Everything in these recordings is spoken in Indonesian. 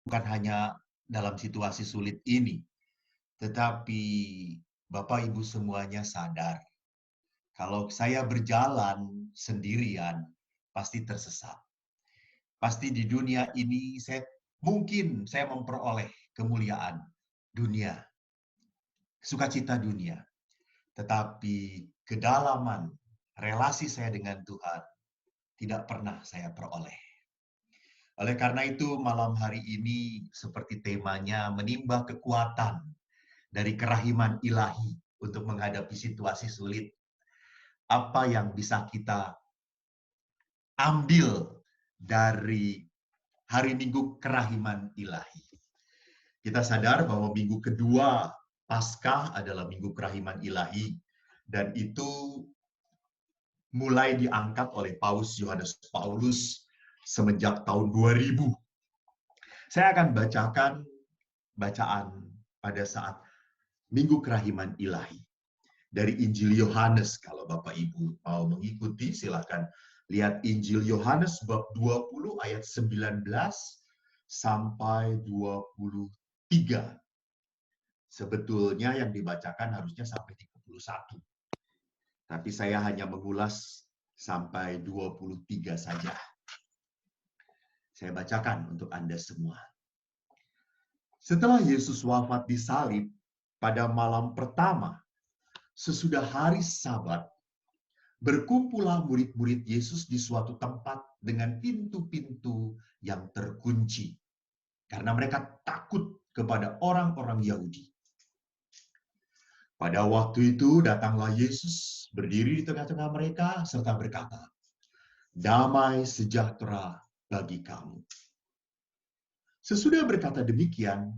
bukan hanya dalam situasi sulit ini, tetapi Bapak Ibu semuanya sadar, kalau saya berjalan sendirian, pasti tersesat. Pasti di dunia ini mungkin saya memperoleh kemuliaan dunia, sukacita dunia. Tetapi kedalaman relasi saya dengan Tuhan tidak pernah saya peroleh. Oleh karena itu, malam hari ini seperti temanya menimba kekuatan dari kerahiman ilahi untuk menghadapi situasi sulit. Apa yang bisa kita ambil dari hari Minggu kerahiman ilahi? Kita sadar bahwa minggu kedua Paskah adalah minggu kerahiman ilahi, dan itu mulai diangkat oleh Paus Yohanes Paulus semenjak tahun 2000. Saya akan bacakan bacaan pada saat Minggu Kerahiman Ilahi dari Injil Yohanes. Kalau Bapak Ibu mau mengikuti, silakan lihat Injil Yohanes bab 20 ayat 19 sampai 23. Sebetulnya yang dibacakan harusnya sampai 31. Tapi saya hanya mengulas sampai 23 saja. Saya bacakan untuk Anda semua. Setelah Yesus wafat di salib pada malam pertama, sesudah hari Sabat, berkumpullah murid-murid Yesus di suatu tempat dengan pintu-pintu yang terkunci, karena mereka takut kepada orang-orang Yahudi. Pada waktu itu datanglah Yesus berdiri di tengah-tengah mereka serta berkata, "Damai sejahtera bagi kamu." Sesudah berkata demikian,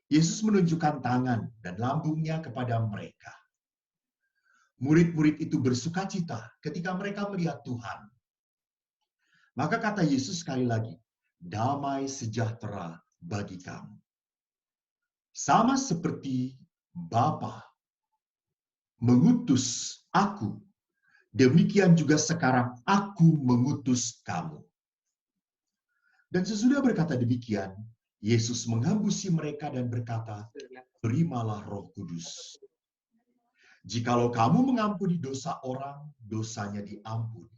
Yesus menunjukkan tangan dan lambungnya kepada mereka. Murid-murid itu bersukacita ketika mereka melihat Tuhan. Maka kata Yesus sekali lagi, "Damai sejahtera bagi kamu." Sama seperti Bapa mengutus aku, demikian juga sekarang aku mengutus kamu. Dan sesudah berkata demikian, Yesus menghambusi mereka dan berkata, "Terimalah Roh Kudus. Jikalau kamu mengampuni dosa orang, dosanya diampuni.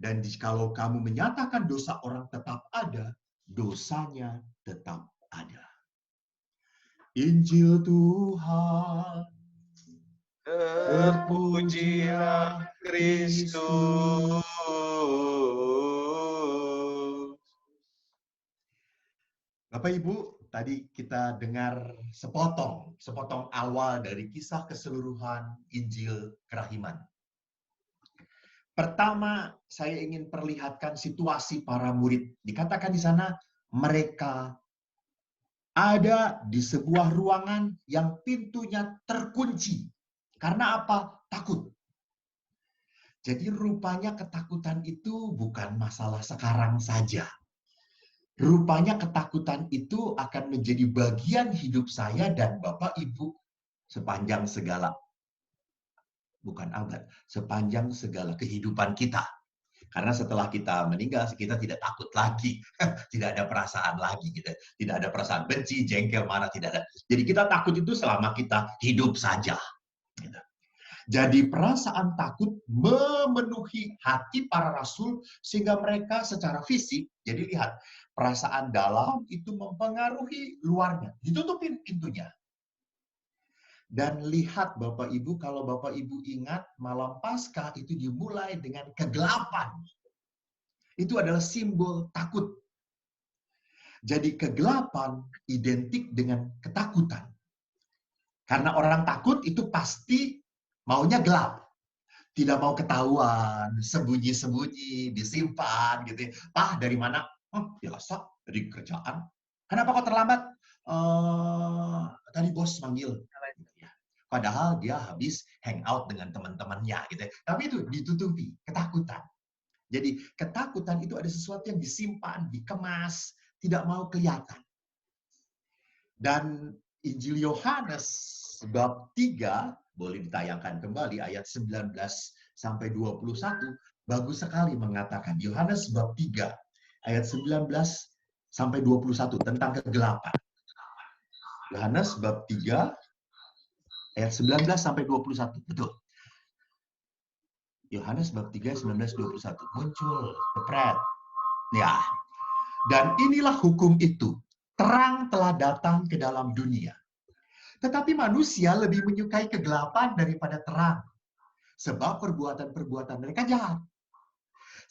Dan jikalau kamu menyatakan dosa orang tetap ada, dosanya tetap ada." Injil Tuhan. Terpujilah Kristus. Bapak Ibu, tadi kita dengar sepotong awal dari kisah keseluruhan Injil Kerahiman. Pertama, saya ingin perlihatkan situasi para murid. Dikatakan di sana, mereka ada di sebuah ruangan yang pintunya terkunci. Karena apa? Takut. Jadi rupanya ketakutan itu bukan masalah sekarang saja. Rupanya ketakutan itu akan menjadi bagian hidup saya dan Bapak Ibu sepanjang segala, bukan abad, sepanjang segala kehidupan kita. Karena setelah kita meninggal, kita tidak takut lagi. Tidak ada perasaan lagi. Gitu. Tidak ada perasaan benci, jengkel, marah, tidak ada. Jadi kita takut itu selama kita hidup saja. Gitu. Jadi perasaan takut memenuhi hati para rasul sehingga mereka secara fisik, jadi lihat, perasaan dalam itu mempengaruhi luarnya. Ditutupin pintunya. Dan lihat Bapak Ibu, kalau Bapak Ibu ingat, malam Paskah itu dimulai dengan kegelapan. Itu adalah simbol takut. Jadi kegelapan identik dengan ketakutan. Karena orang takut itu pasti maunya gelap. Tidak mau ketahuan, sembunyi-sembunyi, disimpan gitu. Pak, dari mana? Biasa, dari kerjaan. Kenapa kok terlambat? Tadi bos manggil. Padahal dia habis hangout dengan teman-temannya gitu. Tapi itu ditutupi, ketakutan. Jadi ketakutan itu ada sesuatu yang disimpan, dikemas, tidak mau kelihatan. Dan Injil Yohanes bab 3 boleh ditayangkan kembali ayat 19 sampai 21 bagus sekali mengatakan. Yohanes bab 3 ayat 19 sampai 21 tentang kegelapan. Yohanes bab 3 ayat 19 sampai 21. Betul. Yohanes bab 3 19-21 muncul jepret. Ya. Dan inilah hukum itu. Terang telah datang ke dalam dunia. Tetapi manusia lebih menyukai kegelapan daripada terang. Sebab perbuatan-perbuatan mereka jahat.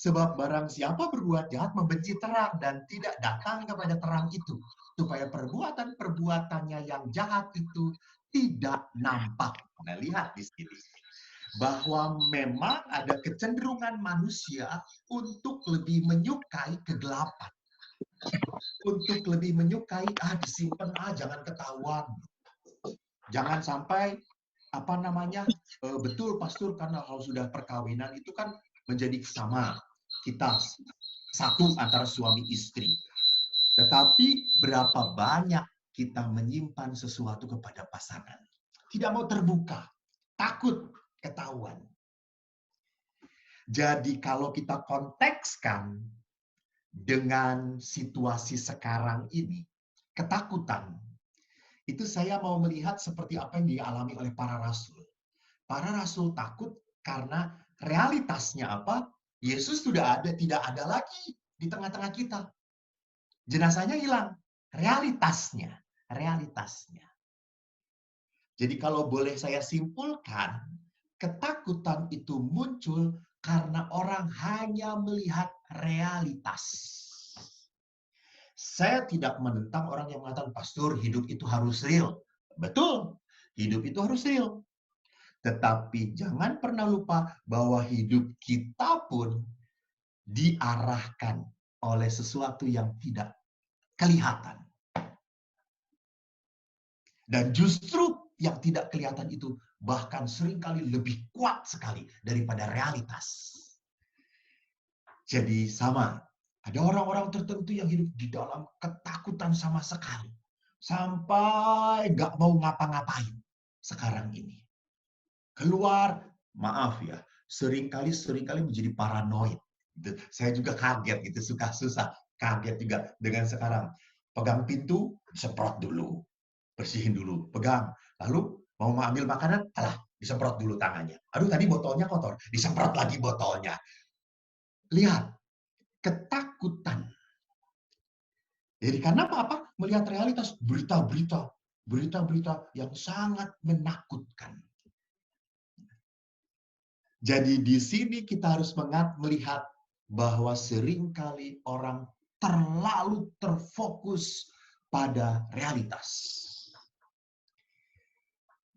Sebab barang siapa berbuat jahat membenci terang dan tidak datang kepada terang itu. Supaya perbuatan-perbuatannya yang jahat itu tidak nampak. Nah, lihat di sini. Bahwa memang ada kecenderungan manusia untuk lebih menyukai kegelapan. Untuk lebih menyukai, disimpan, jangan ketahuan. Jangan sampai, betul pastor, karena kalau sudah perkawinan itu kan menjadi sama. Kita satu antara suami istri. Tetapi berapa banyak kita menyimpan sesuatu kepada pasangan. Tidak mau terbuka. Takut ketahuan. Jadi kalau kita kontekskan dengan situasi sekarang ini, ketakutan, itu saya mau melihat seperti apa yang dialami oleh para rasul. Para rasul takut karena realitasnya apa? Yesus sudah tidak ada lagi di tengah-tengah kita. Jenazahnya hilang. Realitasnya. Jadi kalau boleh saya simpulkan, ketakutan itu muncul karena orang hanya melihat realitas. Saya tidak menentang orang yang mengatakan, pastor, hidup itu harus real. Betul, hidup itu harus real. Tetapi jangan pernah lupa bahwa hidup kita pun diarahkan oleh sesuatu yang tidak kelihatan. Dan justru yang tidak kelihatan itu bahkan seringkali lebih kuat sekali daripada realitas. Jadi sama, ada orang-orang tertentu yang hidup di dalam ketakutan sama sekali. Sampai nggak mau ngapa-ngapain sekarang ini. Keluar, maaf ya, seringkali menjadi paranoid. Saya juga kaget gitu, susah kaget juga dengan sekarang. Pegang pintu, semprot dulu, bersihin dulu, pegang. Lalu mau ambil makanan, disemprot dulu tangannya. Aduh, tadi botolnya kotor, disemprot lagi botolnya. Lihat, ketakutan. Jadi karena apa? Melihat realitas, berita-berita yang sangat menakutkan. Jadi di sini kita harus melihat bahwa seringkali orang terlalu terfokus pada realitas.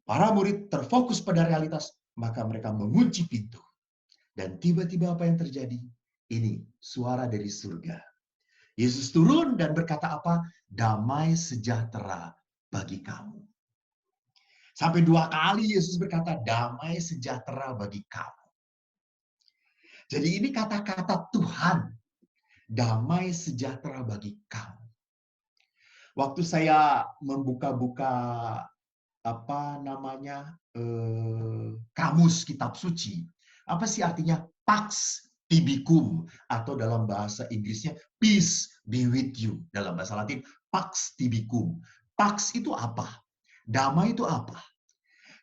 Para murid terfokus pada realitas, maka mereka mengunci pintu. Dan tiba-tiba apa yang terjadi? Ini suara dari surga. Yesus turun dan berkata apa? Damai sejahtera bagi kamu. Sampai 2 kali Yesus berkata, damai sejahtera bagi kamu. Jadi ini kata-kata Tuhan. Damai sejahtera bagi kamu. Waktu saya membuka-buka kamus kitab suci, apa sih artinya pax tibicum, atau dalam bahasa Inggrisnya peace be with you, dalam bahasa Latin pax tibicum. Pax itu apa? Damai itu apa?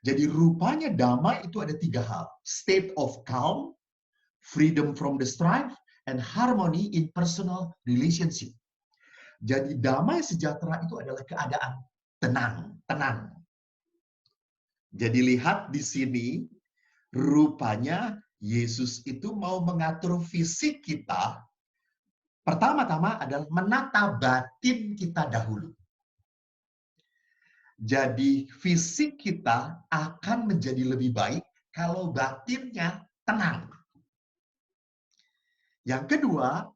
Jadi rupanya damai itu ada 3 hal. State of calm, freedom from the strife, and harmony in personal relationship. Jadi damai sejahtera itu adalah keadaan tenang. Jadi lihat di sini, rupanya Yesus itu mau mengatur fisik kita. Pertama-tama adalah menata batin kita dahulu. Jadi fisik kita akan menjadi lebih baik kalau batinnya tenang. Yang kedua,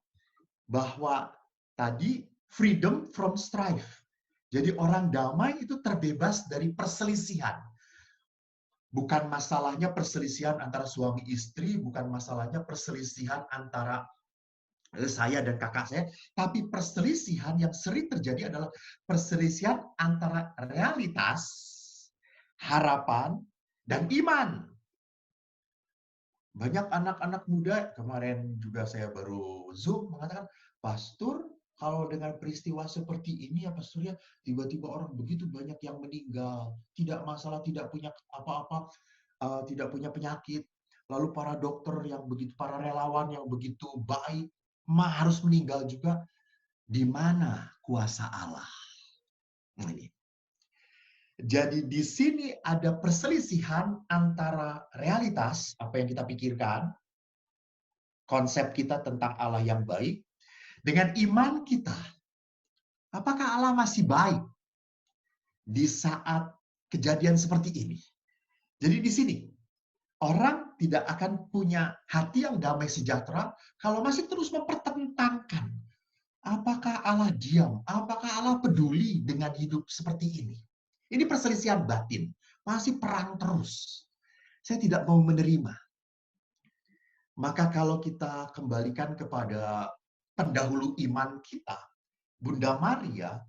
bahwa tadi freedom from strife. Jadi orang damai itu terbebas dari perselisihan. Bukan masalahnya perselisihan antara suami istri, bukan masalahnya perselisihan antara saya dan kakak saya, tapi perselisihan yang sering terjadi adalah perselisihan antara realitas, harapan, dan iman. Banyak anak-anak muda, kemarin juga saya baru Zoom, mengatakan, pastor, kalau dengan peristiwa seperti ini ya Pastor ya, tiba-tiba orang begitu banyak yang meninggal, tidak masalah, tidak punya apa-apa, tidak punya penyakit, lalu para dokter yang begitu, para relawan yang begitu baik, harus meninggal juga. Di mana kuasa Allah? Nah, ini. Jadi di sini ada perselisihan antara realitas, apa yang kita pikirkan, konsep kita tentang Allah yang baik, dengan iman kita. Apakah Allah masih baik di saat kejadian seperti ini? Jadi di sini, orang tidak akan punya hati yang damai sejahtera kalau masih terus mempertentangkan. Apakah Allah diam? Apakah Allah peduli dengan hidup seperti ini? Ini perselisihan batin. Masih perang terus. Saya tidak mau menerima. Maka kalau kita kembalikan kepada pendahulu iman kita, Bunda Maria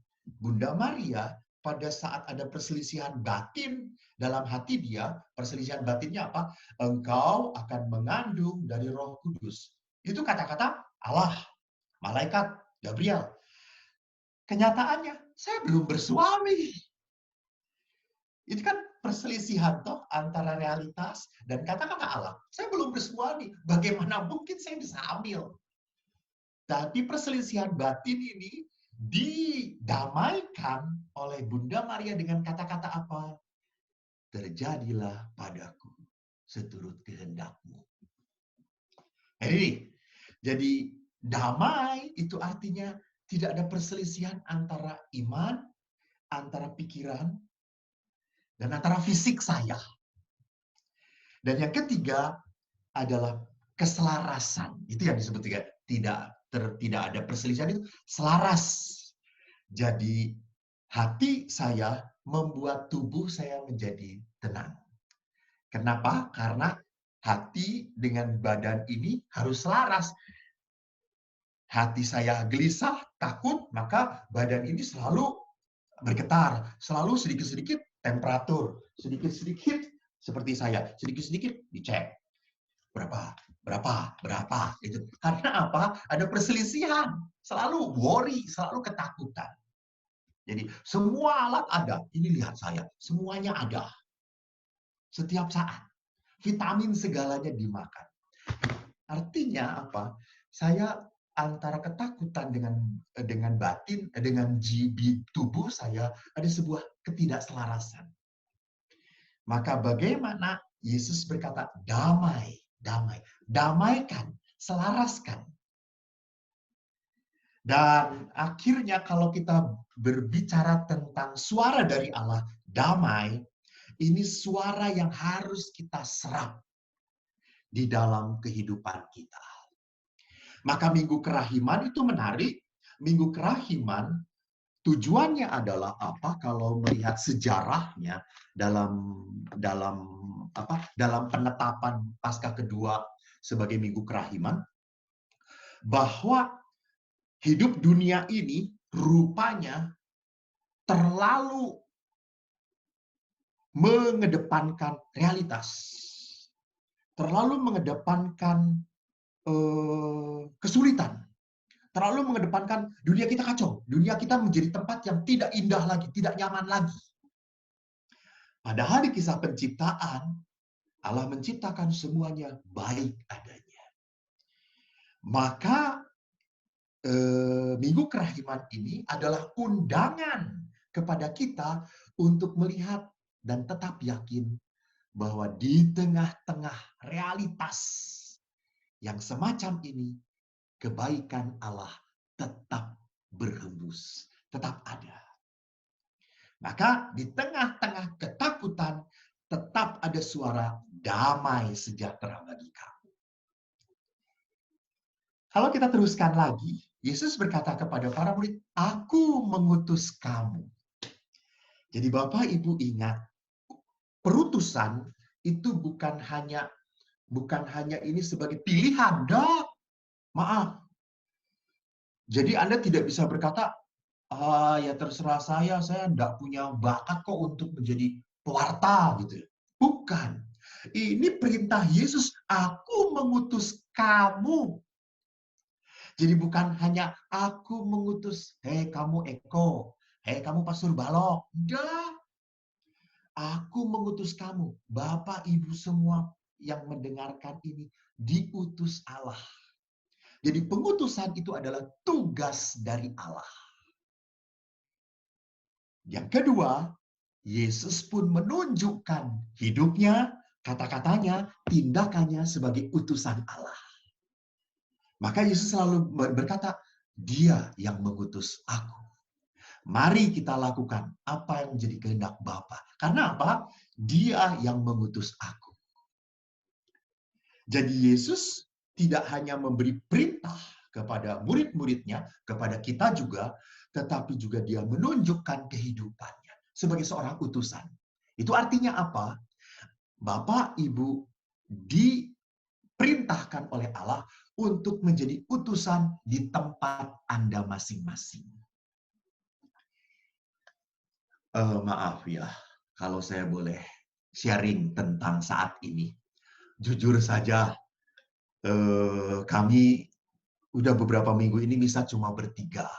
pada saat ada perselisihan batin dalam hati dia, perselisihan batinnya apa? Engkau akan mengandung dari Roh Kudus. Itu kata-kata Allah, malaikat Gabriel. Kenyataannya, saya belum bersuami. Itu kan perselisihan toh antara realitas dan kata-kata Allah. Saya belum bersuami, bagaimana mungkin saya bisa hamil? Tapi perselisihan batin ini didamaikan oleh Bunda Maria dengan kata-kata apa? Terjadilah padaku seturut kehendakmu. Jadi damai itu artinya tidak ada perselisihan antara iman, antara pikiran, dan antara fisik saya. Dan yang ketiga adalah keselarasan. Itu yang disebut tidak ada perselisihan, itu selaras. Jadi hati saya membuat tubuh saya menjadi tenang. Kenapa? Karena hati dengan badan ini harus selaras. Hati saya gelisah, takut, maka badan ini selalu bergetar, selalu sedikit-sedikit temperatur, sedikit-sedikit seperti saya, sedikit-sedikit dicek. Berapa, itu. Karena apa? Ada perselisihan, selalu worry, selalu ketakutan. Jadi semua alat ada, ini lihat saya, semuanya ada. Setiap saat, vitamin segalanya dimakan. Artinya apa? Saya antara ketakutan dengan batin, dengan tubuh saya ada sebuah ketidakselarasan. Maka bagaimana Yesus berkata damai, damaikan, selaraskan. Dan akhirnya kalau kita berbicara tentang suara dari Allah, damai, ini suara yang harus kita serap di dalam kehidupan kita. Maka Minggu Kerahiman itu menarik. Minggu Kerahiman tujuannya adalah apa? Kalau melihat sejarahnya dalam penetapan Paskah kedua sebagai Minggu Kerahiman, bahwa hidup dunia ini rupanya terlalu mengedepankan realitas, terlalu mengedepankan kesulitan, terlalu mengedepankan dunia kita kacau, dunia kita menjadi tempat yang tidak indah lagi, tidak nyaman lagi. Padahal di kisah penciptaan, Allah menciptakan semuanya baik adanya. Maka Minggu Kerahiman ini adalah undangan kepada kita untuk melihat dan tetap yakin bahwa di tengah-tengah realitas yang semacam ini, kebaikan Allah tetap berhembus, tetap ada. Maka di tengah-tengah ketakutan, tetap ada suara damai sejahtera bagi kamu. Kalau kita teruskan lagi, Yesus berkata kepada para murid, "Aku mengutus kamu." Jadi Bapak Ibu ingat, perutusan itu bukan hanya ini sebagai pilihan, maaf. Jadi Anda tidak bisa berkata, ya terserah saya enggak punya bakat kok untuk menjadi pewarta gitu. Bukan. Ini perintah Yesus, aku mengutus kamu. Jadi bukan hanya aku mengutus, hei kamu Eko, hei kamu Pastor Balok. Enggak, aku mengutus kamu, Bapak Ibu semua yang mendengarkan ini, diutus Allah. Jadi pengutusan itu adalah tugas dari Allah. Yang kedua, Yesus pun menunjukkan hidupnya, kata-katanya, tindakannya sebagai utusan Allah. Maka Yesus selalu berkata, Dia yang mengutus aku. Mari kita lakukan apa yang menjadi kehendak Bapa. Karena apa? Dia yang mengutus aku. Jadi Yesus tidak hanya memberi perintah kepada murid-muridnya, kepada kita juga, tetapi juga dia menunjukkan kehidupannya sebagai seorang utusan. Itu artinya apa? Bapak, Ibu diperintahkan oleh Allah untuk menjadi utusan di tempat Anda masing-masing. Maaf ya, kalau saya boleh sharing tentang saat ini. Jujur saja, kami udah beberapa minggu ini bisa cuma bertiga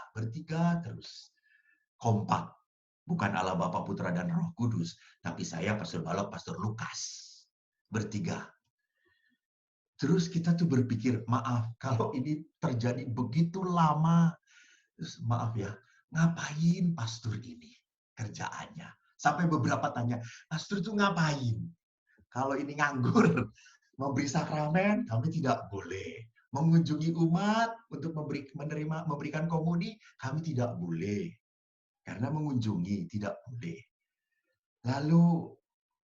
terus. Kompak. Bukan Allah Bapa, Putra, dan Roh Kudus, tapi saya, Pastor Balok, Pastor Lukas. Bertiga. Terus kita tuh berpikir, maaf, kalau ini terjadi begitu lama, terus maaf ya, ngapain pastor ini kerjaannya? Sampai beberapa tanya, pastor itu ngapain? Kalau ini nganggur, memberi sakramen, kami tidak boleh. Mengunjungi umat untuk memberikan komuni, kami tidak boleh. Karena mengunjungi tidak boleh. Lalu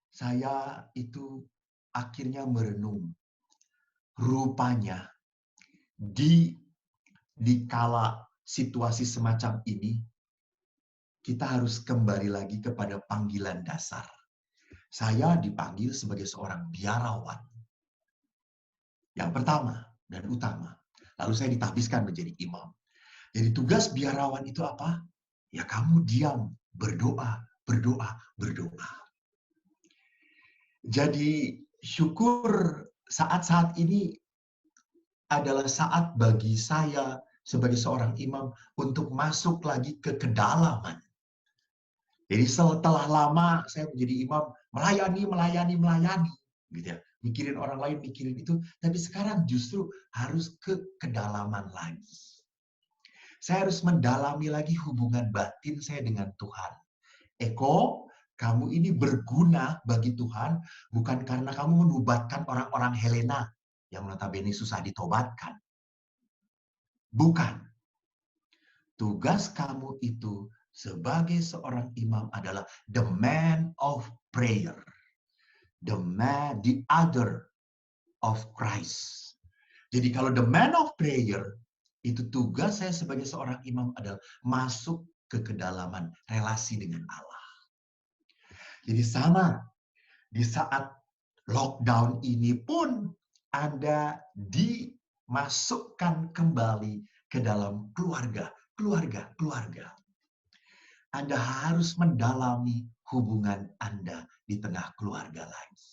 saya itu akhirnya merenung. Rupanya di kala situasi semacam ini, kita harus kembali lagi kepada panggilan dasar. Saya dipanggil sebagai seorang biarawan. Yang pertama dan utama. Lalu saya ditahbiskan menjadi imam. Jadi tugas biarawan itu apa? Ya kamu diam, berdoa, berdoa, berdoa. Jadi syukur saat-saat ini adalah saat bagi saya sebagai seorang imam untuk masuk lagi ke kedalaman. Jadi setelah lama saya menjadi imam, melayani, gitu ya. Mikirin orang lain, mikirin itu, tapi sekarang justru harus ke kedalaman lagi. Saya harus mendalami lagi hubungan batin saya dengan Tuhan. Eko, kamu ini berguna bagi Tuhan bukan karena kamu menubatkan orang-orang Helena yang notabene susah ditobatkan. Bukan. Tugas kamu itu sebagai seorang imam adalah the man of prayer. The other of Christ. Jadi kalau the man of prayer, itu tugas saya sebagai seorang imam adalah masuk ke kedalaman relasi dengan Allah. Jadi sama, di saat lockdown ini pun Anda dimasukkan kembali ke dalam keluarga. Anda harus mendalami hubungan Anda di tengah keluarga lagi.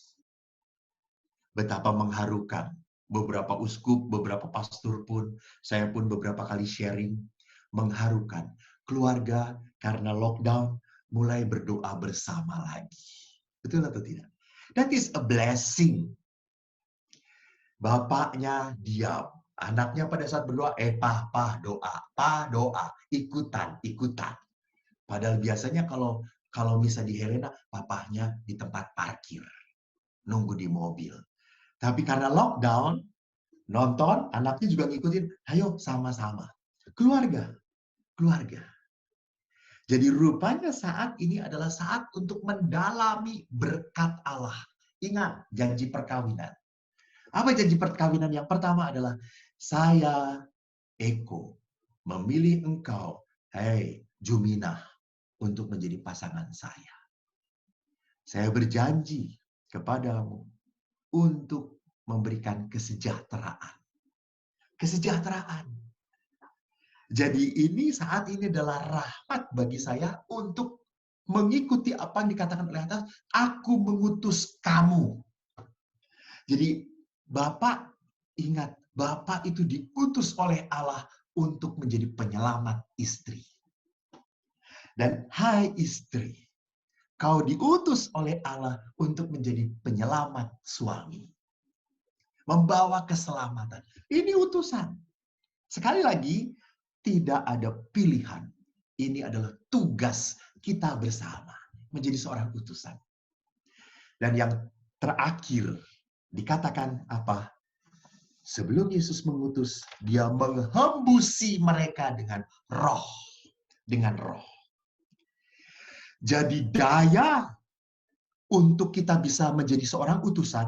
Betapa mengharukan. Beberapa uskup, beberapa pastor pun, saya pun beberapa kali sharing, mengharukan. Keluarga karena lockdown mulai berdoa bersama lagi. Betul atau tidak? That is a blessing. Bapaknya diam. Anaknya pada saat berdoa, pah doa. Ikutan. Padahal biasanya kalau bisa di Helena, papahnya di tempat parkir. Nunggu di mobil. Tapi karena lockdown, nonton, anaknya juga ngikutin, ayo sama-sama. Keluarga. Jadi rupanya saat ini adalah saat untuk mendalami berkat Allah. Ingat, janji perkawinan. Apa janji perkawinan? Yang pertama adalah, saya, Eko, memilih engkau, hei, Juminah, untuk menjadi pasangan saya. Saya berjanji kepadamu untuk memberikan kesejahteraan. Jadi ini saat ini adalah rahmat bagi saya untuk mengikuti apa yang dikatakan oleh atas, aku mengutus kamu. Jadi Bapak ingat, Bapak itu diutus oleh Allah untuk menjadi penyelamat istri. Dan hai istri, kau diutus oleh Allah untuk menjadi penyelamat suami. Membawa keselamatan. Ini utusan. Sekali lagi, tidak ada pilihan. Ini adalah tugas kita bersama. Menjadi seorang utusan. Dan yang terakhir, dikatakan apa? Sebelum Yesus mengutus, dia menghembusi mereka dengan roh. Dengan roh. Jadi daya untuk kita bisa menjadi seorang utusan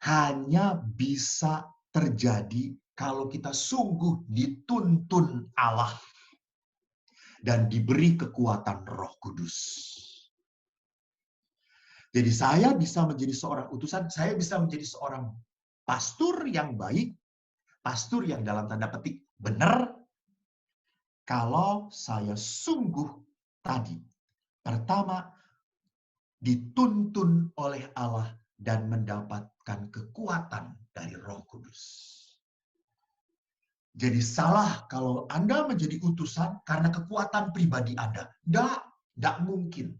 hanya bisa terjadi kalau kita sungguh dituntun Allah dan diberi kekuatan Roh Kudus. Jadi saya bisa menjadi seorang utusan, saya bisa menjadi seorang pastor yang baik, pastor yang dalam tanda petik benar, kalau saya sungguh tadi, pertama, dituntun oleh Allah dan mendapatkan kekuatan dari Roh Kudus. Jadi salah kalau Anda menjadi utusan karena kekuatan pribadi Anda. Tidak mungkin.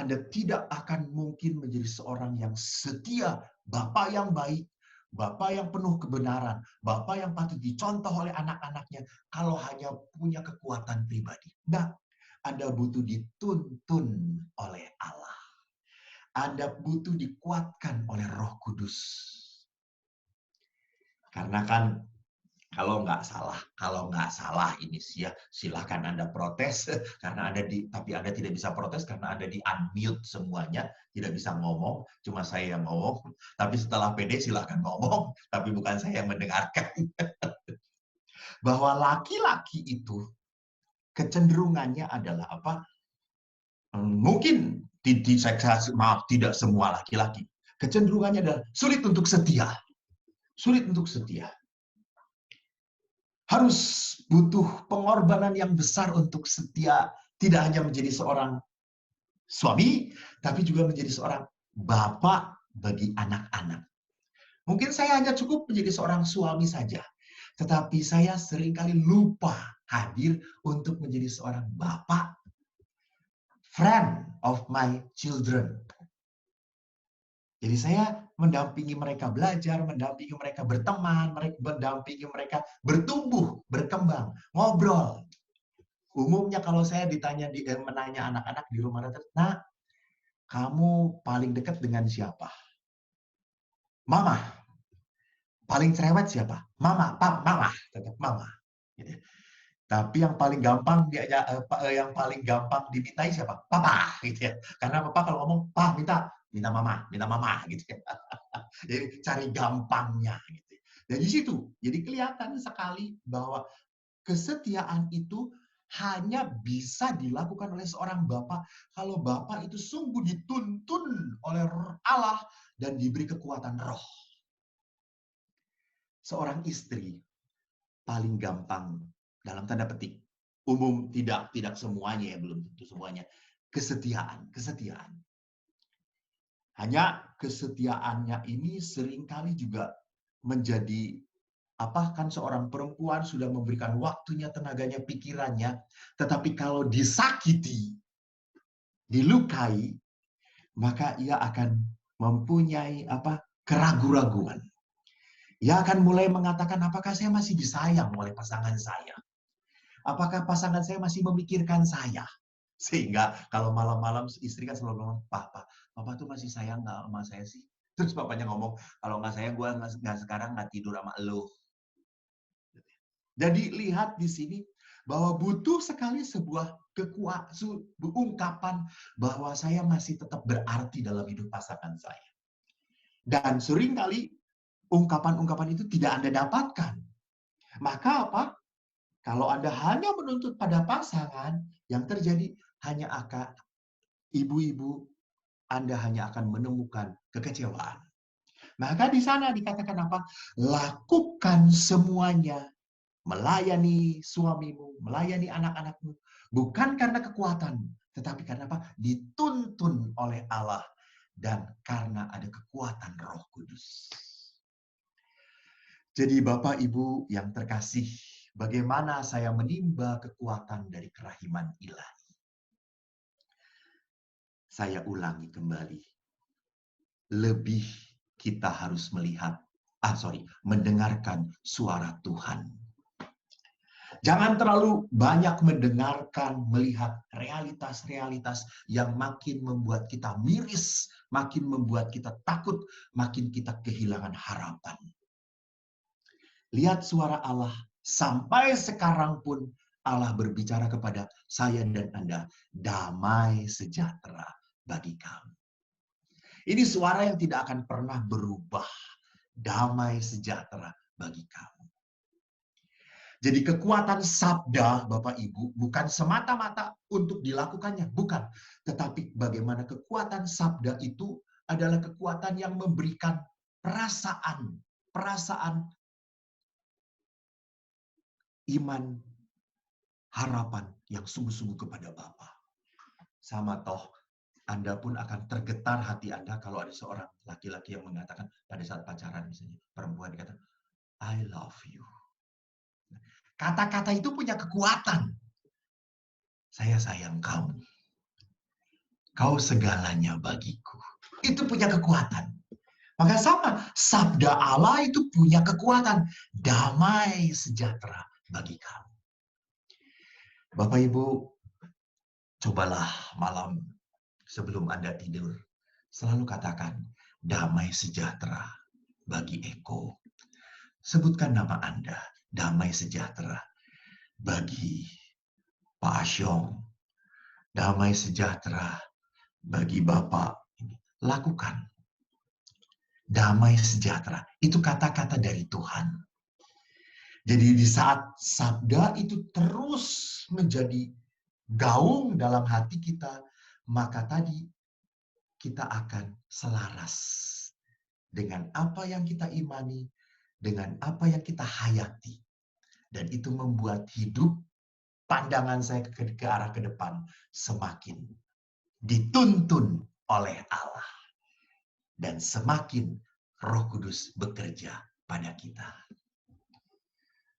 Anda tidak akan mungkin menjadi seorang yang setia, Bapak yang baik, Bapak yang penuh kebenaran, Bapak yang patut dicontoh oleh anak-anaknya kalau hanya punya kekuatan pribadi. Tidak. Anda butuh dituntun oleh Allah. Anda butuh dikuatkan oleh Roh Kudus. Karena kan kalau nggak salah ini sih ya, silakan Anda protes karena tapi Anda tidak bisa protes karena Anda di unmute semuanya, tidak bisa ngomong, cuma saya yang ngomong. Tapi setelah PD silakan ngomong, tapi bukan saya yang mendengarkan. Bahwa laki-laki itu kecenderungannya adalah apa? Mungkin maaf, tidak semua laki-laki. Kecenderungannya adalah sulit untuk setia. Sulit untuk setia. Harus butuh pengorbanan yang besar untuk setia. Tidak hanya menjadi seorang suami, tapi juga menjadi seorang bapak bagi anak-anak. Mungkin saya hanya cukup menjadi seorang suami saja. Tetapi saya seringkali lupa hadir untuk menjadi seorang bapak. Friend of my children. Jadi saya mendampingi mereka belajar, mendampingi mereka berteman, mendampingi mereka bertumbuh, berkembang, ngobrol. Umumnya kalau saya menanya anak-anak di rumah, "Nak, kamu paling dekat dengan siapa?" "Mama." "Paling cerewet siapa?" "Mama." "Mama." Tetap mama. Gitu. Tapi yang paling gampang dimintai siapa? Papa, gitu ya. Karena papa kalau ngomong, "Pa, minta mama," gitu ya. Jadi cari gampangnya gitu. Dan di situ jadi kelihatan sekali bahwa kesetiaan itu hanya bisa dilakukan oleh seorang bapak kalau bapak itu sungguh dituntun oleh Allah dan diberi kekuatan roh. Seorang istri paling gampang dalam tanda petik umum, tidak semuanya ya, belum tentu semuanya, kesetiaan. Hanya kesetiaannya ini seringkali juga menjadi kan seorang perempuan sudah memberikan waktunya, tenaganya, pikirannya, tetapi kalau disakiti, dilukai, maka ia akan mempunyai keraguan-raguan. Ia akan mulai mengatakan, apakah saya masih disayang oleh pasangan saya? Apakah pasangan saya masih memikirkan saya? Sehingga kalau malam-malam istri kan selalu ngomong, Papa tuh masih sayang nggak sama saya sih? Terus papanya ngomong, kalau nggak sayang, gue sekarang nggak tidur sama lo. Jadi lihat di sini bahwa butuh sekali sebuah ungkapan bahwa saya masih tetap berarti dalam hidup pasangan saya. Dan seringkali ungkapan-ungkapan itu tidak Anda dapatkan. Maka apa? Kalau Anda hanya menuntut pada pasangan, yang terjadi hanya akan ibu-ibu, Anda hanya akan menemukan kekecewaan. Maka di sana dikatakan apa? Lakukan semuanya. Melayani suamimu, melayani anak-anakmu. Bukan karena kekuatan, tetapi karena apa? Dituntun oleh Allah. Dan karena ada kekuatan Roh Kudus. Jadi Bapak Ibu yang terkasih, bagaimana saya menimba kekuatan dari kerahiman ilahi? Saya ulangi kembali. Lebih kita harus mendengarkan suara Tuhan. Jangan terlalu banyak mendengarkan, melihat realitas-realitas yang makin membuat kita miris, makin membuat kita takut, makin kita kehilangan harapan. Lihat suara Allah, sampai sekarang pun Allah berbicara kepada saya dan Anda, damai sejahtera bagi kamu. Ini suara yang tidak akan pernah berubah, damai sejahtera bagi kamu. Jadi kekuatan sabda, Bapak Ibu, bukan semata-mata untuk dilakukannya, bukan. Tetapi bagaimana kekuatan sabda itu adalah kekuatan yang memberikan perasaan iman, harapan yang sungguh-sungguh kepada Bapa. Sama toh, Anda pun akan tergetar hati Anda kalau ada seorang laki-laki yang mengatakan pada saat pacaran misalnya, perempuan dikatakan, I love you. Kata-kata itu punya kekuatan. Saya sayang kamu. Kau segalanya bagiku. Itu punya kekuatan. Maka sama, sabda Allah itu punya kekuatan. Damai sejahtera bagi kamu. Bapak Ibu, cobalah malam sebelum Anda tidur, selalu katakan, damai sejahtera bagi Eko. Sebutkan nama Anda, damai sejahtera bagi Pak Asyong, damai sejahtera bagi Bapak. Lakukan. Damai sejahtera. Itu kata-kata dari Tuhan. Jadi di saat sabda itu terus menjadi gaung dalam hati kita, maka tadi kita akan selaras dengan apa yang kita imani, dengan apa yang kita hayati. Dan itu membuat hidup, pandangan saya ke arah ke depan semakin dituntun oleh Allah. Dan semakin Roh Kudus bekerja pada kita.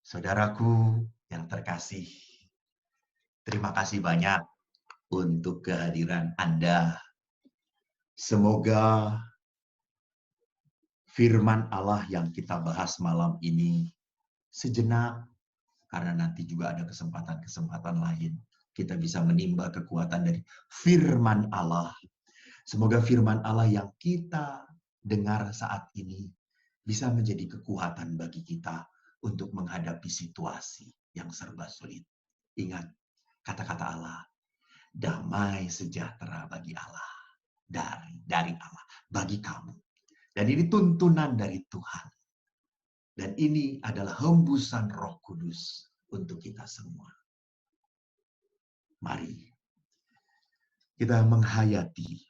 Saudaraku yang terkasih, terima kasih banyak untuk kehadiran Anda. Semoga firman Allah yang kita bahas malam ini sejenak, karena nanti juga ada kesempatan-kesempatan lain, kita bisa menimba kekuatan dari firman Allah. Semoga firman Allah yang kita dengar saat ini bisa menjadi kekuatan bagi kita untuk menghadapi situasi yang serba sulit. Ingat kata-kata Allah, damai sejahtera bagi Allah, dari Allah, bagi kamu. Dan ini tuntunan dari Tuhan. Dan ini adalah hembusan Roh Kudus untuk kita semua. Mari kita menghayati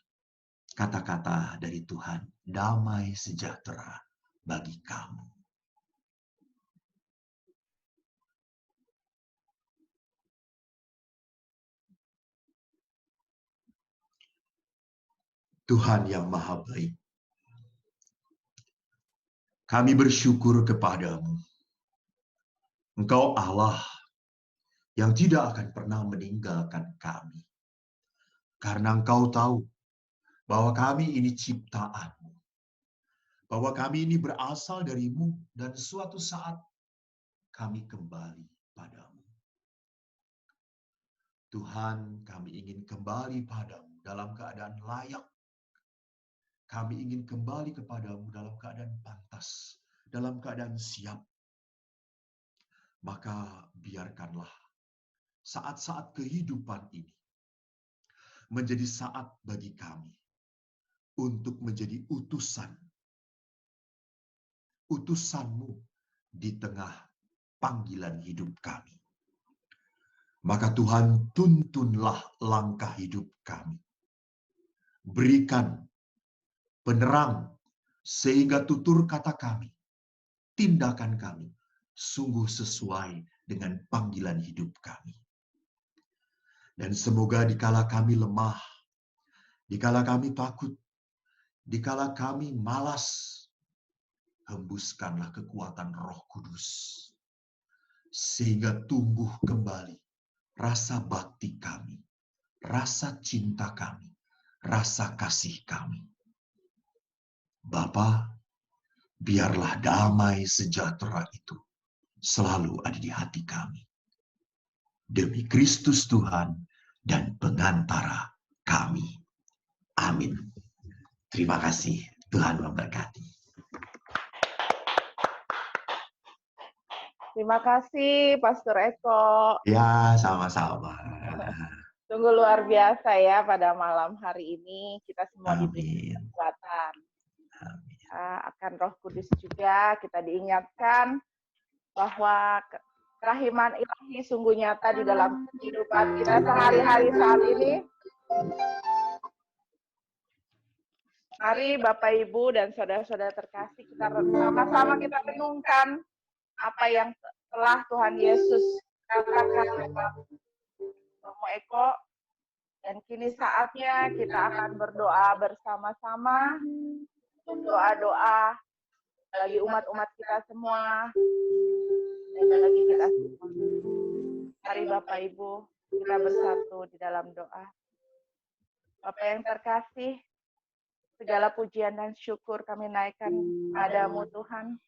kata-kata dari Tuhan, damai sejahtera bagi kamu. Tuhan yang Maha Baik, kami bersyukur kepadamu. Engkau Allah yang tidak akan pernah meninggalkan kami. Karena Engkau tahu bahwa kami ini ciptaan-Mu. Bahwa kami ini berasal dari-Mu dan suatu saat kami kembali padamu. Tuhan, kami ingin kembali padamu dalam keadaan layak. Kami ingin kembali kepadamu dalam keadaan pantas, dalam keadaan siap. Maka biarkanlah saat-saat kehidupan ini menjadi saat bagi kami untuk menjadi utusan-Mu di tengah panggilan hidup kami. Maka Tuhan, tuntunlah langkah hidup kami. Berikan penerang sehingga tutur kata kami, tindakan kami sungguh sesuai dengan panggilan hidup kami. Dan semoga dikala kami lemah, dikala kami takut, dikala kami malas, hembuskanlah kekuatan Roh Kudus, sehingga tumbuh kembali rasa bakti kami, rasa cinta kami, rasa kasih kami. Bapa, biarlah damai sejahtera itu selalu ada di hati kami. Demi Kristus Tuhan dan pengantara kami. Amin. Terima kasih. Tuhan memberkati. Terima kasih, Pastor Eko. Ya, sama-sama. Sungguh luar biasa ya pada malam hari ini. Kita semua diberi Amin. kekuatan. Amin. Akan Roh Kudus juga kita diingatkan bahwa kerahiman ilahi sungguh nyata di dalam kehidupan kita sehari-hari saat ini. Mari Bapak Ibu dan saudara-saudara terkasih, kita sama-sama kita renungkan apa yang telah Tuhan Yesus katakan lewat Romo Eko. Dan kini saatnya kita akan berdoa bersama-sama, doa-doa bagi umat-umat kita semua, dan bagi kita semua. Mari Bapak Ibu, kita bersatu di dalam doa. Bapak yang terkasih, segala pujian dan syukur kami naikkan padamu Tuhan.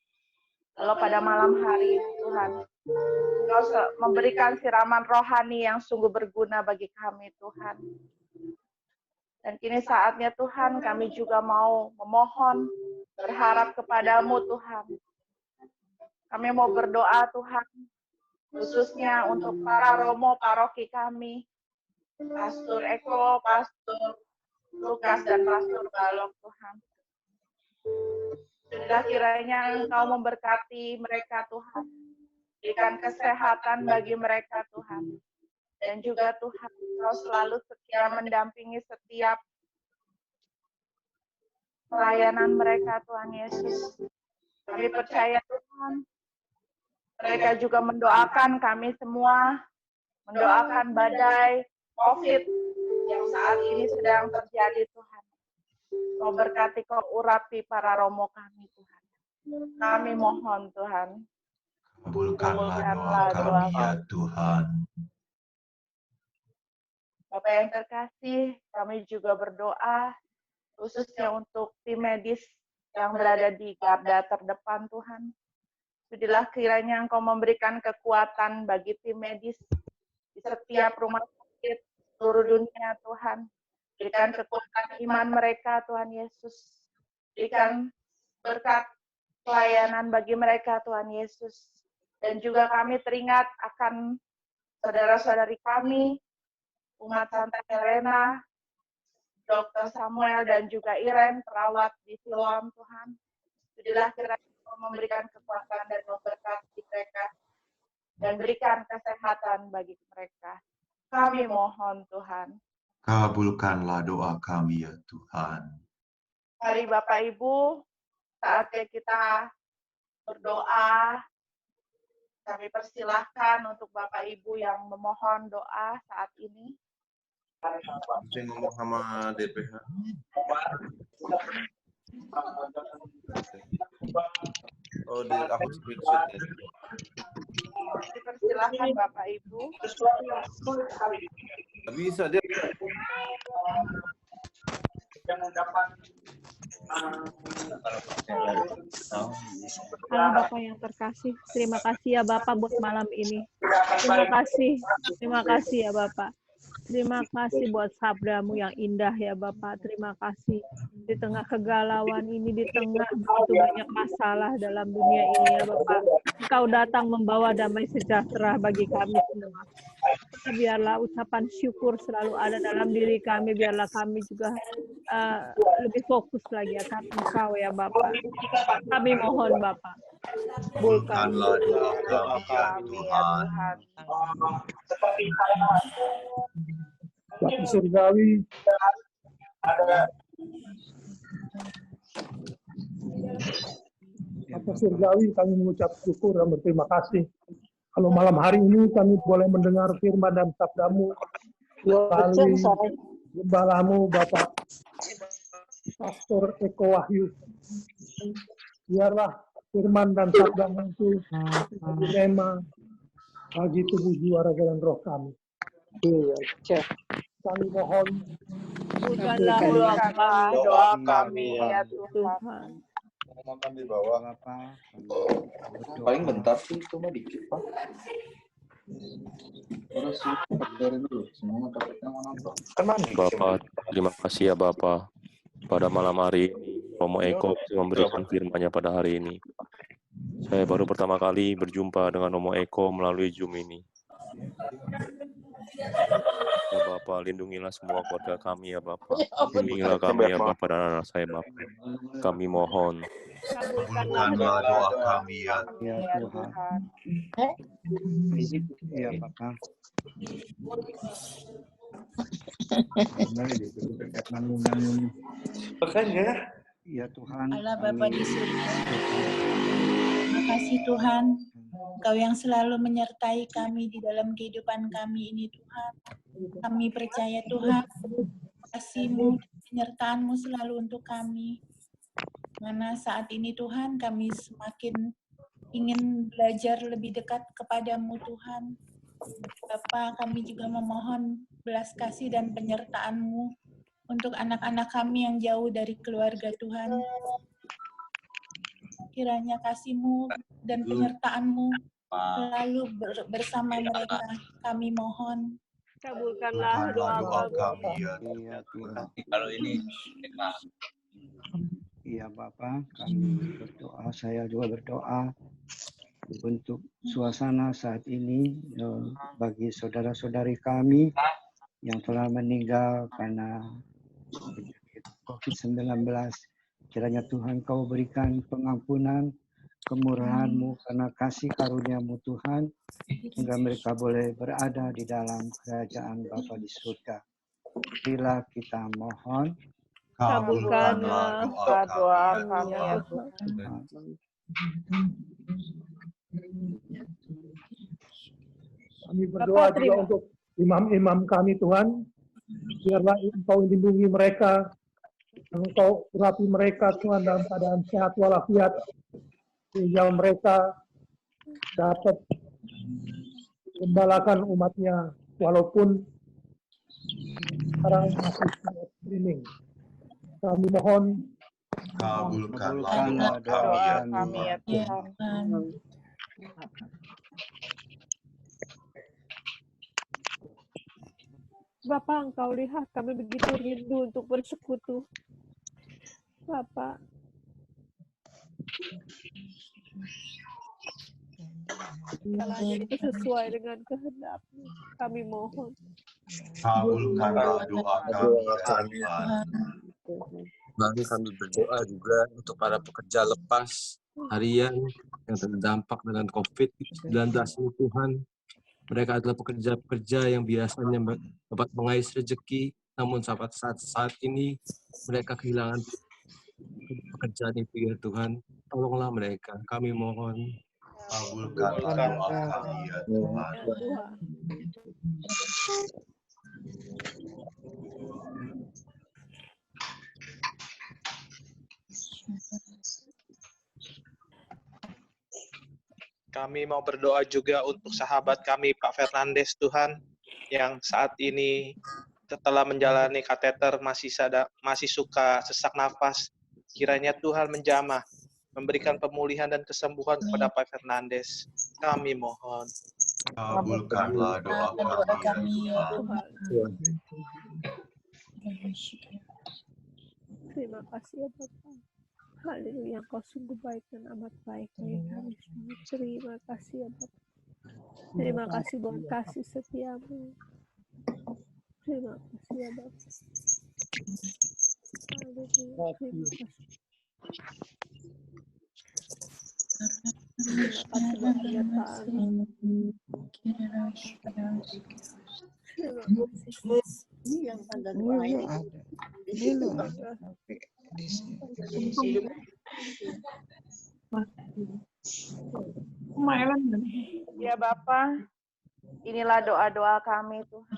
Kalau pada malam hari ini Tuhan, Engkau memberikan siraman rohani yang sungguh berguna bagi kami Tuhan. Dan kini saatnya Tuhan, kami juga mau memohon, berharap kepadamu Tuhan. Kami mau berdoa Tuhan, khususnya untuk para romo paroki kami, Pastor Eko, Pastor Lukas, dan Pastor Balok Tuhan. Sudah kiranya Engkau memberkati mereka Tuhan, berikan kesehatan bagi mereka Tuhan. Dan juga Tuhan, Engkau selalu setia mendampingi setiap pelayanan mereka Tuhan Yesus. Kami percaya Tuhan, mereka juga mendoakan kami semua, mendoakan badai COVID yang saat ini sedang terjadi Tuhan. Kau berkati, kau urapi para romo kami Tuhan. Kami mohon Tuhan. Kabulkanlah doa kami ya Tuhan. Bapak yang terkasih, kami juga berdoa khususnya untuk tim medis yang berada di garda terdepan Tuhan. Sudilah kiranya Engkau memberikan kekuatan bagi tim medis di setiap rumah sakit seluruh dunia Tuhan. Berikan kekuatan iman mereka Tuhan Yesus. Berikan berkat pelayanan bagi mereka Tuhan Yesus. Dan juga kami teringat akan saudara-saudari kami, umat Santa Helena, Dr. Samuel dan juga Iren, perawat di Siloam Tuhan. Sudilah kiranya memberikan kekuatan dan memberkati mereka dan berikan kesehatan bagi mereka. Kami mohon Tuhan. Kabulkanlah doa kami ya Tuhan. Mari Bapak Ibu, saatnya kita berdoa. Kami persilahkan untuk Bapak Ibu yang memohon doa saat ini. Saya ngomong sama DPH. Oh, aku screenshot ya. Dipersilahkan Bapak Ibu. Nggak bisa dia. Halo Bapak yang terkasih, terima kasih ya Bapak buat malam ini. Terima kasih ya Bapak. Terima kasih buat sabdamu yang indah ya Bapak. Terima kasih. Di tengah kegalauan ini, di tengah begitu banyak masalah dalam dunia ini ya Bapak. Engkau datang membawa damai sejahtera bagi kami semua. Biarlah ucapan syukur selalu ada dalam diri kami. Biarlah kami juga lebih fokus lagi akan Engkau ya Bapak. Kami mohon Bapak. Kabulkanlah doa kami ya Tuhan. Bapa surgawi, Bapa surgawi, kami mengucap syukur dan berterima kasih. Kalau malam hari ini kami boleh mendengar firman dan sabdamu melalui gembalamu Bapak Pastor Eko Wahyu. Biarlah firman dan sabda-Mu itu menjadi rema bagi tubuh jiwa raga dan roh kami. Kami mohon Kabulkanlah doa Kabulkanlah kami, doa kami ya Tuhan. Tuhan. Makan di bawah. Bapak, Paling bentar sih, cuma dikit Pak. Terus dari dulu, semua takutnya mau nonton. Bapak, terima kasih ya Bapak. Pada malam hari ini, Romo Eko memberikan firman-Nya pada hari ini. Saya baru pertama kali berjumpa dengan Romo Eko melalui Zoom ini. Ya Bapak, lindungilah semua keluarga kami ya Bapak. Lindungilah kami ya Bapak dan anak saya Bapak. Kami mohon. Kabulkanlah doa doa kami ya. ya Tuhan. Ya Bapak. Makanya. Ya Tuhan. Allah Bapa di surga. Terima kasih Tuhan. Engkau yang selalu menyertai kami di dalam kehidupan kami ini Tuhan. Kami percaya Tuhan, kasih-Mu, penyertaan-Mu selalu untuk kami. Mana saat ini Tuhan kami semakin ingin belajar lebih dekat kepadamu Tuhan. Bapa, kami juga memohon belas kasih dan penyertaan-Mu untuk anak-anak kami yang jauh dari keluarga Tuhan. Kiranya kasih-Mu dan penyertaan-Mu selalu bersama mereka. Kami mohon. Kabulkanlah doa kami. ya. Iya Tuhan. Kalau ini Iya Bapak, kami berdoa, saya juga berdoa untuk suasana saat ini bagi saudara-saudari kami yang telah meninggal karena penyakit COVID-19. Kiranya Tuhan Kau berikan pengampunan, kemurahan-Mu karena kasih karunia-Mu Tuhan, hingga mereka boleh berada di dalam kerajaan Bapa di surga. Bila kita mohon, Kabulkanlah Doa kami ya Tuhan. Kami berdoa Bapak, juga terima. untuk imam-imam kami Tuhan. Biarlah Engkau lindungi mereka, Engkau urapi mereka Tuhan dalam keadaan sehat walafiat, sehingga mereka dapat gembalakan umatnya walaupun sekarang masih streaming. Kami mohon Kabulkanlah doa doa kami ya. kami ya Ya Tuhan. Tuhan. Bapak, Engkau lihat kami begitu rindu untuk bersekutu. Bapak, kalanya itu sesuai dengan kehendak-Mu. Kami mohon. Kabulkanlah doa kami ya Tuhan. Mari kami berdoa juga untuk para pekerja lepas harian yang terdampak dengan COVID-19 ini Tuhan. Mereka adalah pekerja-pekerja yang biasanya dapat mengais rezeki, namun saat ini mereka kehilangan pekerjaan itu ya Tuhan. Tolonglah mereka, kami mohon. Kabulkanlah doa kami ya Tuhan. Ya Tuhan. Kami mau berdoa juga untuk sahabat kami Pak Fernandes Tuhan yang saat ini setelah menjalani kateter masih suka sesak nafas. Kiranya Tuhan menjamah, memberikan pemulihan dan kesembuhan kepada Pak Fernandes. Kami mohon. Kabulkanlah doa kami ya Tuhan. Tuhan. Terima kasih ya Bapak. Haleluya, Engkau sungguh baik dan amat baik bagi kami semua. Terima kasih ya Bapak. Terima kasih buat kasih setiamu. Terima kasih ya Bapak. Haleluya, terima kasih. Terima kasih buat penyertaan. Terima kasih. Ini yang tanda doa ini. Ini loh. Ya Bapak, Inilah doa-doa kami Tuhan.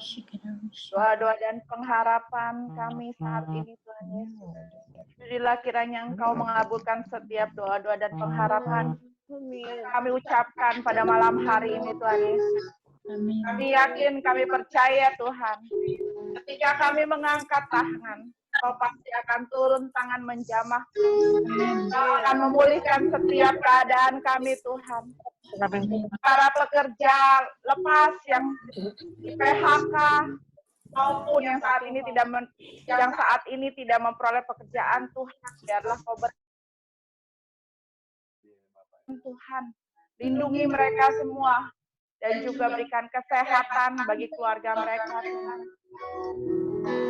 Doa-doa dan pengharapan kami saat ini Tuhan Yesus. Sudilah kiranya Engkau mengabulkan setiap doa-doa dan pengharapan kami ucapkan pada malam hari ini Tuhan Yesus. Kami yakin, kami percaya Tuhan. Ketika kami mengangkat tangan, Kau pasti akan turun tangan menjamah. Kau akan memulihkan setiap keadaan kami Tuhan. Para pekerja lepas yang di PHK maupun yang saat ini tidak memperoleh pekerjaan Tuhan, biarlah Kau Tuhan, lindungi mereka semua dan juga berikan kesehatan bagi keluarga mereka Tuhan.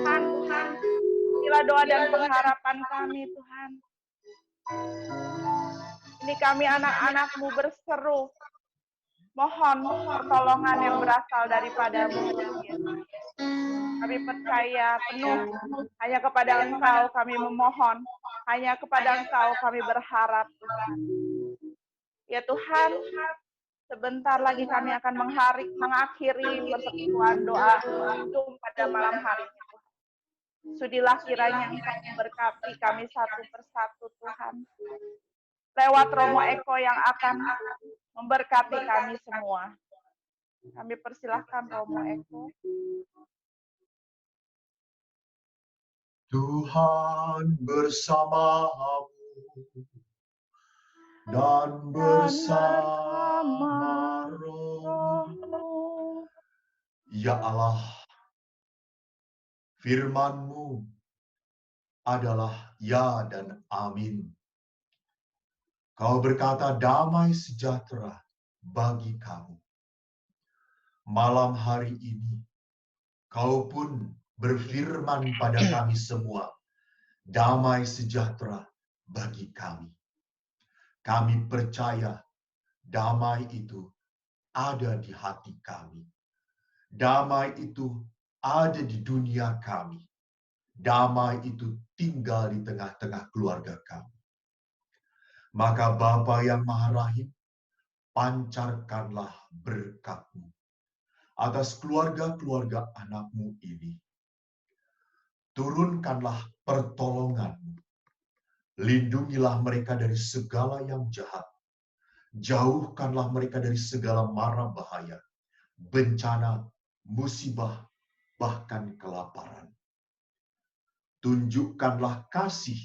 Tuhan, inilah doa dan pengharapan kami Tuhan. Ini kami anak-anak-Mu berseru, mohon pertolongan yang berasal daripada-Mu. Kami percaya penuh hanya kepada Engkau kami memohon, hanya kepada Engkau kami berharap Tuhan. Ya Tuhan, sebentar lagi kami akan mengakhiri persekutuan doa Zoom pada malam hari ini. Sudilah kiranya Engkau memberkati kami satu persatu Tuhan. Lewat Romo Eko yang akan memberkati kami semua. Kami persilahkan Romo Eko. Tuhan bersamamu dan bersama rohmu. Ya Allah, firman-Mu adalah ya dan amin. Kau berkata damai sejahtera bagi kamu. Malam hari ini, Kau pun berfirman pada kami semua, damai sejahtera bagi kami. Kami percaya damai itu ada di hati kami. Damai itu ada di dunia kami. Damai itu tinggal di tengah-tengah keluarga kami. Maka Bapa yang Maha Rahim, pancarkanlah berkat-Mu atas keluarga-keluarga anak-Mu ini. Turunkanlah pertolongan-Mu. Lindungilah mereka dari segala yang jahat. Jauhkanlah mereka dari segala mara bahaya, bencana, musibah, bahkan kelaparan. Tunjukkanlah kasih,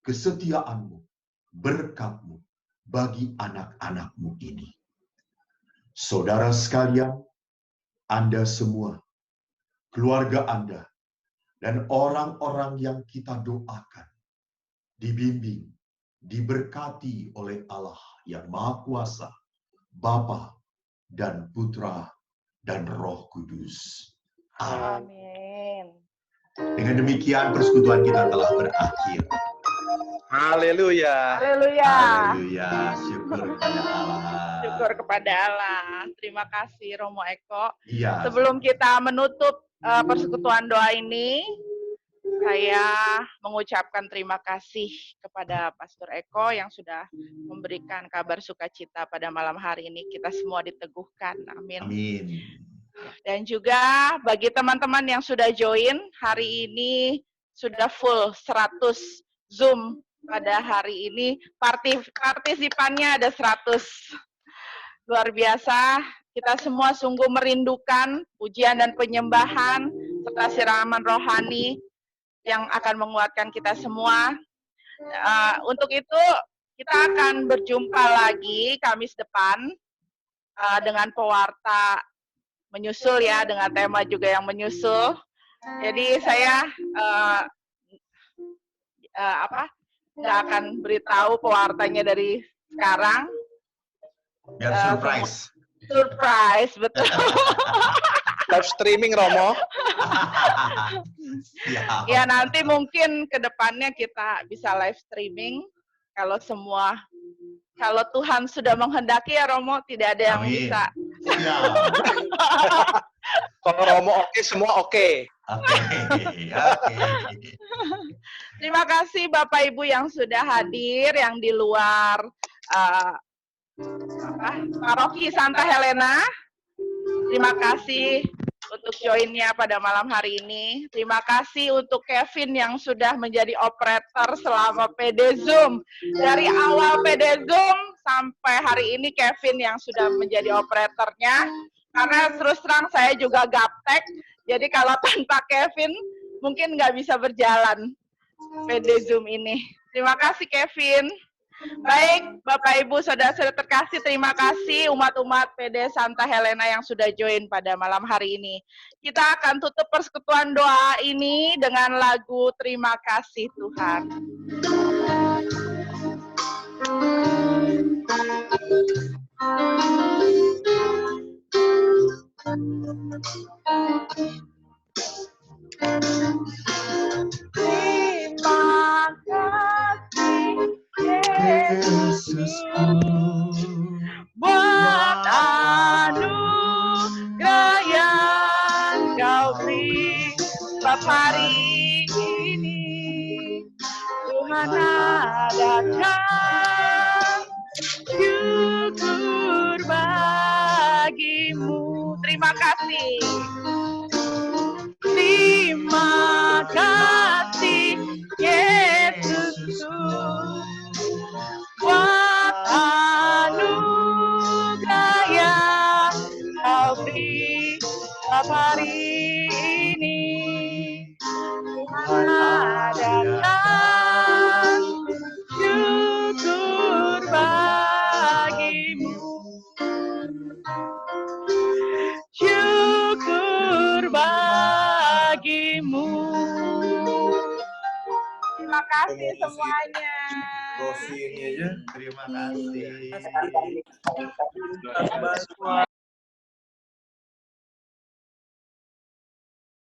kesetiaan-Mu, berkat-Mu bagi anak-anak-Mu ini. Saudara sekalian, Anda semua, keluarga Anda, dan orang-orang yang kita doakan, dibimbing, diberkati oleh Allah yang Maha Kuasa, Bapa dan Putra dan Roh Kudus. Amin. Dengan demikian persekutuan kita telah berakhir. Haleluya. Haleluya. Haleluya. Syukur kepada Allah. Syukur kepada Allah. Terima kasih Romo Eko. Iya. Sebelum kita menutup persekutuan doa ini, saya mengucapkan terima kasih kepada Pastor Eko yang sudah memberikan kabar sukacita pada malam hari ini. Kita semua diteguhkan. Amin. Amin. Dan juga bagi teman-teman yang sudah join, hari ini sudah full 100 Zoom pada hari ini. Partisipannya ada 100. Luar biasa. Kita semua sungguh merindukan pujian dan penyembahan serta siraman rohani yang akan menguatkan kita semua. Untuk itu, kita akan berjumpa lagi Kamis depan dengan pewarta menyusul ya, dengan tema juga yang menyusul. Jadi saya nggak akan beritahu pewartanya dari sekarang. Biar surprise. Surprise, betul. Live streaming Romo. Ya nanti mungkin ke depannya kita bisa live streaming kalau Tuhan sudah menghendaki ya Romo, tidak ada yang bisa. Kalau Romo oke, semua oke. Terima kasih Bapak Ibu yang sudah hadir, yang di luar Paroki Santa Helena. Terima kasih untuk joinnya pada malam hari ini. Terima kasih untuk Kevin yang sudah menjadi operator selama PD Zoom. Dari awal PD Zoom sampai hari ini Kevin yang sudah menjadi operatornya. Karena terus terang saya juga gaptek, jadi kalau tanpa Kevin mungkin nggak bisa berjalan PD Zoom ini. Terima kasih Kevin. Baik, Bapak Ibu, saudara-saudara terkasih, terima kasih umat-umat PD Santa Helena yang sudah join pada malam hari ini. Kita akan tutup persekutuan doa ini dengan lagu Terima Kasih Tuhan. Terima kasih Yesusku buat anugerah yang Kau beri hari ini. Tuhan adakan syukur bagimu. Terima kasih. Terima kasih Yesus buat anugerah yang Kau beri hari ini. Tuhan adakan syukur bagimu. Syukur bagimu. Terima kasih semuanya. Rosi ini aja, terima kasih.